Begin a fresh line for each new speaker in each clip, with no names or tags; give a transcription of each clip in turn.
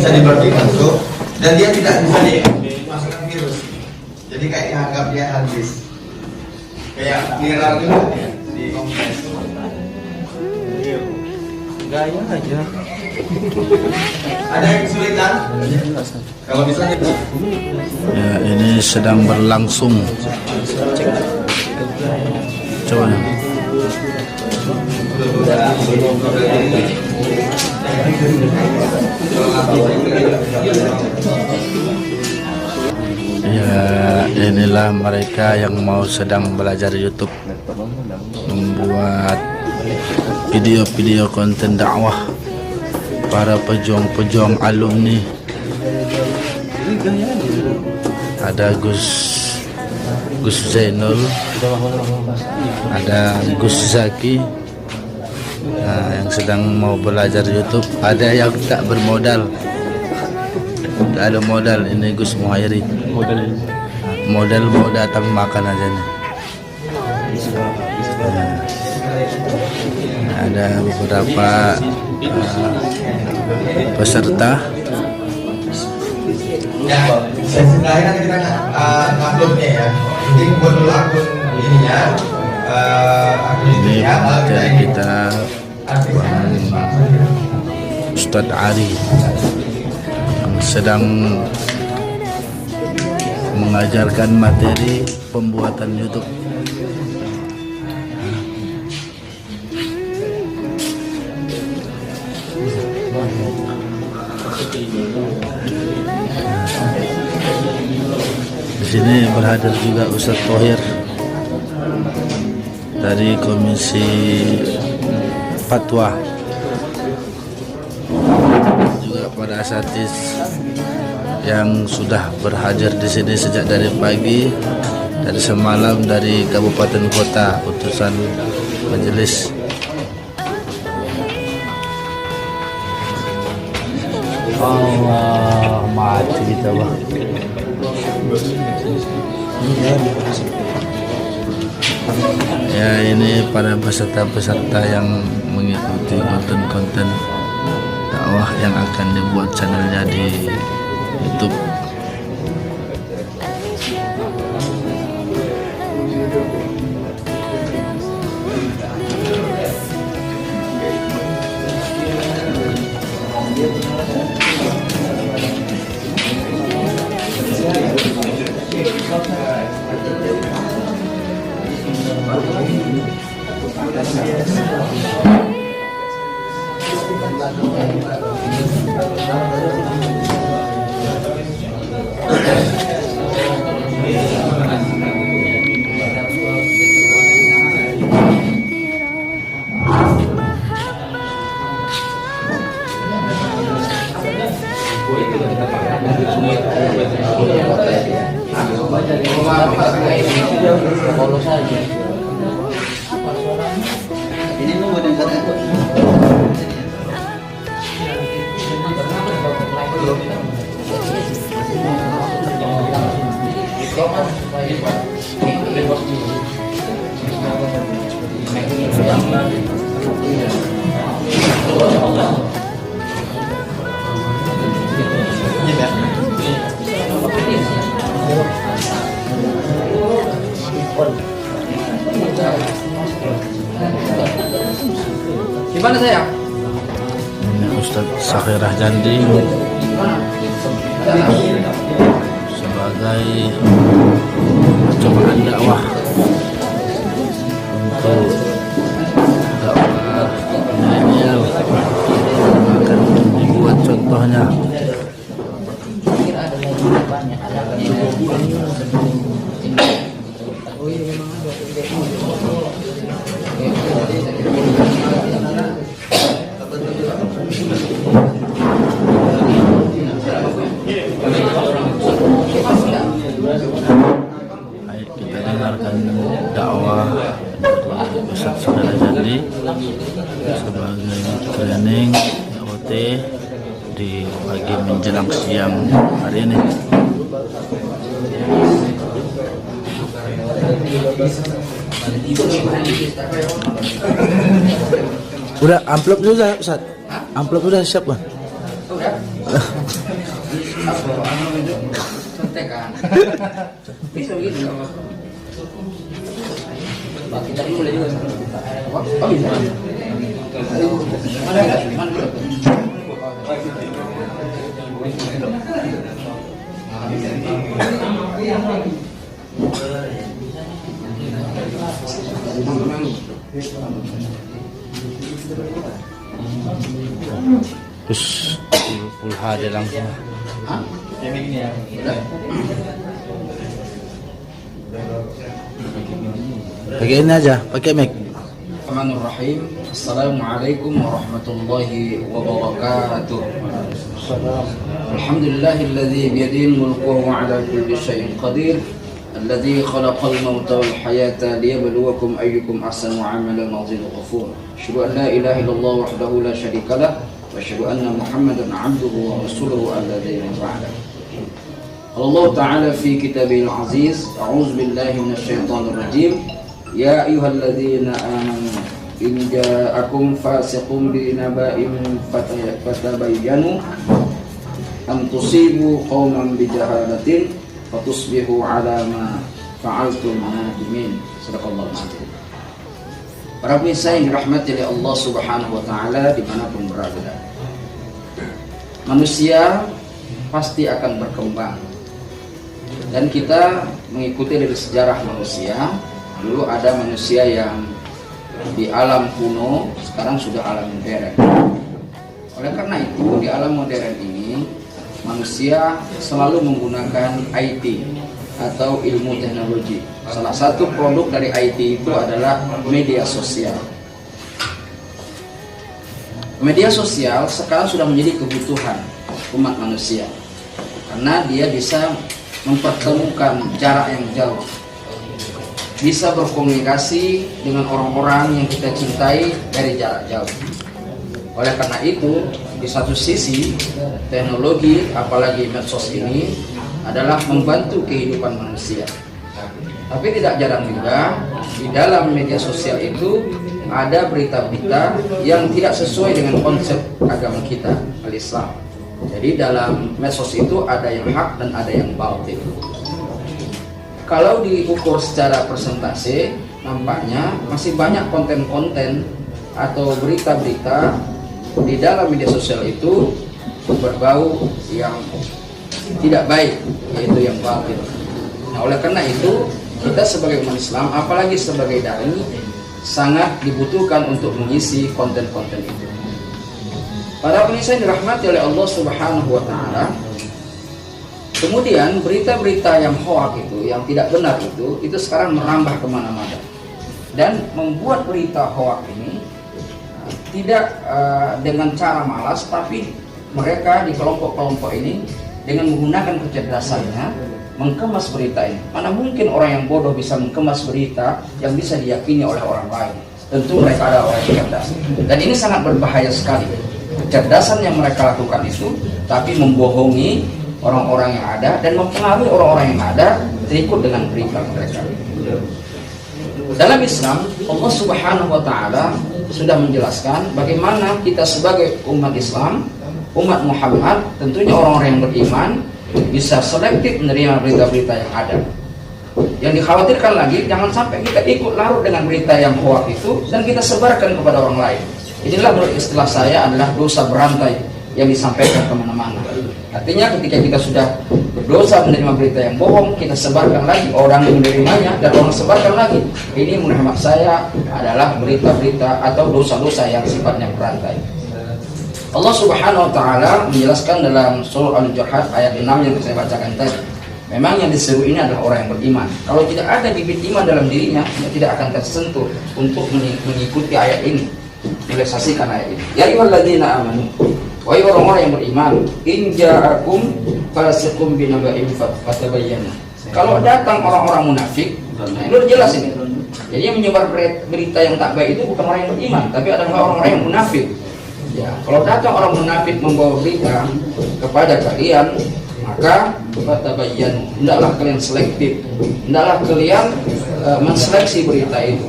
bisa diblokir langsung dan dia tidak bisa dimasukkan virus. Jadi kayak anggap dia habis. Kayak viral juga ya di kompres.
Gaya aja.
Ada yang kesulitan? Kalau misalnya
Ya, ini sedang berlangsung. Coba. Ya, inilah mereka yang mau sedang belajar YouTube, membuat video-video konten dakwah, para pejuang-pejuang alumni. Ada Gus Zainul, ada Gus Zaki, yang sedang mau belajar YouTube. Ada yang tak bermodal, tak ada modal. Ini Gus Muhairi, modal mau datang makan aja nih. Ada beberapa peserta.
ya, sesi terakhir nanti kita uploadnya ya. Jadi buat dulu akun ininya, akun
Ini
ininya, lalu
materi kita Ustadz Ari yang sedang mengajarkan materi pembuatan YouTube. Di sini berhadir juga Ustadz Thohir dari Komisi Fatwa, juga para asatidz yang sudah berhadir di sini sejak dari pagi, dari semalam, dari kabupaten kota, utusan majelis. Allah, mati kita bah. Ya, ini para peserta-peserta yang mengikuti konten-konten dakwah yang akan dibuat channelnya di YouTube.
ini lu ada
Gimana saya?
Ini Ustadz Sakhirah Jandi sebagai percobaan dakwah untuk dakwah milenial akan dibuat contohnya. Baik, kita dengarkan dakwah dari Ustadz Sakhirah Jandi sebagai training OT di pagi menjelang siang hari ini.
Udah amplop sudah, Ustaz. Amplop udah siap kan? Contekan. Bisa begitu. Pak, kita ini boleh juga. Oh bisa. Mana?
Terus full HD langsung.
Yang ini ya.
Pakai ini aja, pakai mic.
Bismillahirrahmanirrahim. Assalamualaikum warahmatullahi wabarakatuh. Alhamdulillahilladzi biyadihi mulku wa ala kulli syai'in qadir. Alladzi khalaqal mauta wal hayata liyabluwakum ayyukum ahsanu 'amalan wa huwal ghafur. Asyhadu an la ilaha illallah wahdahu la syarika lah wa asyhadu anna Muhammadan 'abduhu wa rasuluhu alladzi ba'da. Allah Ta'ala fi kitabil aziz. A'udzu billahi minasyaitonir rajim. Ya ayyuhalladzina amanu in ja'akum fasiqun binaba'in fatabayyanu an tusibu qauman bijahalatin fatusbihu 'ala ma fa'altum nadimin. Sadaqallahu alazim. Para pemirsa yang dirahmati oleh Allah Subhanahu wa taala dimanapun berada. Manusia pasti akan berkembang. Dan kita mengikuti dari sejarah manusia. Dulu ada manusia yang di alam kuno, sekarang sudah alam modern. Oleh karena itu, di alam modern ini manusia selalu menggunakan IT atau ilmu teknologi. Salah satu produk dari IT itu adalah media sosial. Media sosial sekarang sudah menjadi kebutuhan umat manusia karena dia bisa mempertemukan jarak yang jauh, bisa berkomunikasi dengan orang-orang yang kita cintai dari jarak jauh. Oleh karena itu, di satu sisi teknologi, apalagi medsos ini adalah membantu kehidupan manusia. Tapi tidak jarang juga di dalam media sosial itu ada berita-berita yang tidak sesuai dengan konsep agama kita, al-Islam. Jadi dalam medsos itu ada yang hak dan ada yang batil. Kalau diukur secara persentase, nampaknya masih banyak konten-konten atau berita-berita di dalam media sosial itu berbau yang tidak baik, yaitu yang batil. Nah, oleh karena itu, kita sebagai umat Islam, apalagi sebagai dai, sangat dibutuhkan untuk mengisi konten-konten itu. Para pemirsa yang dirahmati oleh Allah Subhanahu wa taala, kemudian berita-berita yang hoak itu, yang tidak benar itu sekarang merambah kemana-mana dan membuat berita hoak ini tidak dengan cara malas, tapi mereka di kelompok-kelompok ini dengan menggunakan kecerdasannya mengemas berita ini. Mana mungkin orang yang bodoh bisa mengemas berita yang bisa diyakini oleh orang lain? Tentu mereka adalah orang yang cerdas, dan ini sangat berbahaya sekali. Kecerdasan yang mereka lakukan itu, tapi membohongi orang-orang yang ada dan mempengaruhi orang-orang yang ada terikut dengan berita mereka. Dalam Islam, Allah Subhanahu wa taala sudah menjelaskan bagaimana kita sebagai umat Islam, umat Muhammad, tentunya orang-orang yang beriman bisa selektif menerima berita-berita yang ada. Yang dikhawatirkan lagi, jangan sampai kita ikut larut dengan berita yang hoak itu dan kita sebarkan kepada orang lain. Inilah menurut istilah saya adalah dosa berantai yang disampaikan kemana-mana. Artinya ketika kita sudah berdosa menerima berita yang bohong, kita sebarkan lagi, orang menerimanya dan orang sebarkan lagi. Ini menurut hemat saya adalah berita-berita atau dosa-dosa yang sifatnya berantai. Allah Subhanahu wa taala menjelaskan dalam surah Al-Juhat ayat 6 yang saya bacakan tadi. Memang yang diseru ini adalah orang yang beriman. Kalau tidak ada bibit iman dalam dirinya, dia tidak akan tersentuh untuk mengikuti ayat ini, realisasikan ayat ini. Ya ayyuhalladzina amanu, wahai orang-orang yang beriman, in ja'akum fasiqun binaba'in fatabayyanu. Kalau datang orang-orang munafik, nah ini udah jelas ini. Jadi yang menyebar berita yang tak baik itu bukan orang yang beriman, tapi adalah orang-orang yang munafik. Ya, kalau datang orang munafik membawa berita kepada kalian, maka fatabayyanu, hendaklah kalian selektif, hendaklah kalian menseleksi berita itu.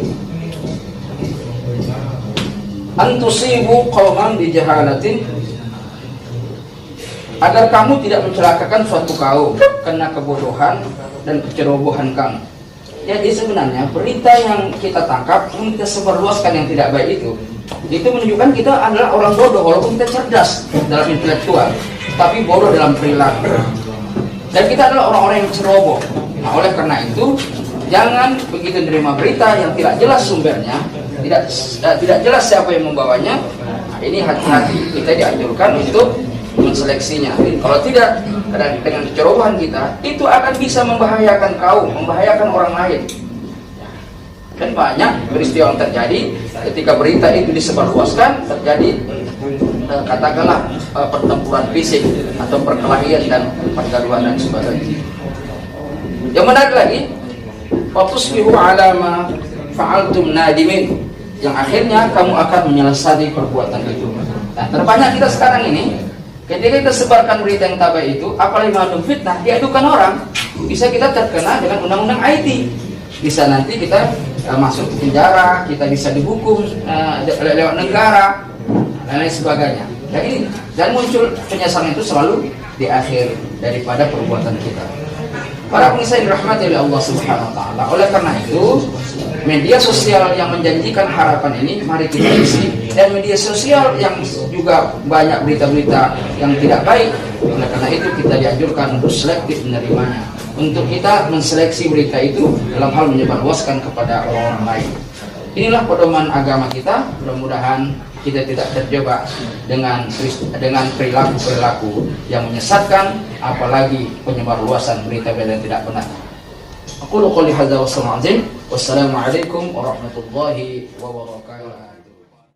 Antusibu qauman bijahalatin, agar kamu tidak mencelakakan suatu kaum karena kebodohan dan kecerobohan kamu. Jadi sebenarnya berita yang kita tangkap, yang kita sebarluaskan yang tidak baik itu menunjukkan kita adalah orang bodoh walaupun kita cerdas dalam intelektual, tapi bodoh dalam perilaku. Dan kita adalah orang-orang yang ceroboh. Nah, oleh karena itu jangan begitu menerima berita yang tidak jelas sumbernya, tidak jelas siapa yang membawanya. Nah, ini hati-hati, kita dianjurkan untuk menseleksinya. Kalau tidak, dengan kecerobohan kita itu akan bisa membahayakan kaum, membahayakan orang lain. Dan banyak peristiwa yang terjadi ketika berita itu disebarluaskan, terjadi katakanlah pertempuran fisik atau perkelahian dan pergaduhan dan sebagainya. Yang menarik lagi, fatusbihu ala ma fa'altum nadimin, yang akhirnya kamu akan menyelesaikan perbuatan itu. Nah, terbanyak kita sekarang ini ketika kita sebarkan berita yang tak baik itu, apalagi mengandung fitnah, diadukan orang, bisa kita terkena dengan undang-undang IT. Bisa nanti kita masuk ke penjara, kita bisa dihukum lewat negara dan lain sebagainya. Dan muncul penyesalan itu selalu di akhir daripada perbuatan kita. Para pengisah yang dirahmati oleh Allah Subhanahu wa taala. Oleh karena itu, media sosial yang menjanjikan harapan ini mari kita isi, dan media sosial yang juga banyak berita-berita yang tidak baik. Oleh karena itu kita dianjurkan untuk selektif menerimanya, untuk kita menseleksi berita itu dalam hal menyebarluaskan kepada orang-orang lain. Inilah pedoman agama kita. Mudah-mudahan kita tidak terjebak dengan perilaku-perilaku yang menyesatkan, apalagi penyebarluasan berita-berita yang tidak benar. Aku qouli hadza wa assalamu alaikum warahmatullahi wabarakatuh.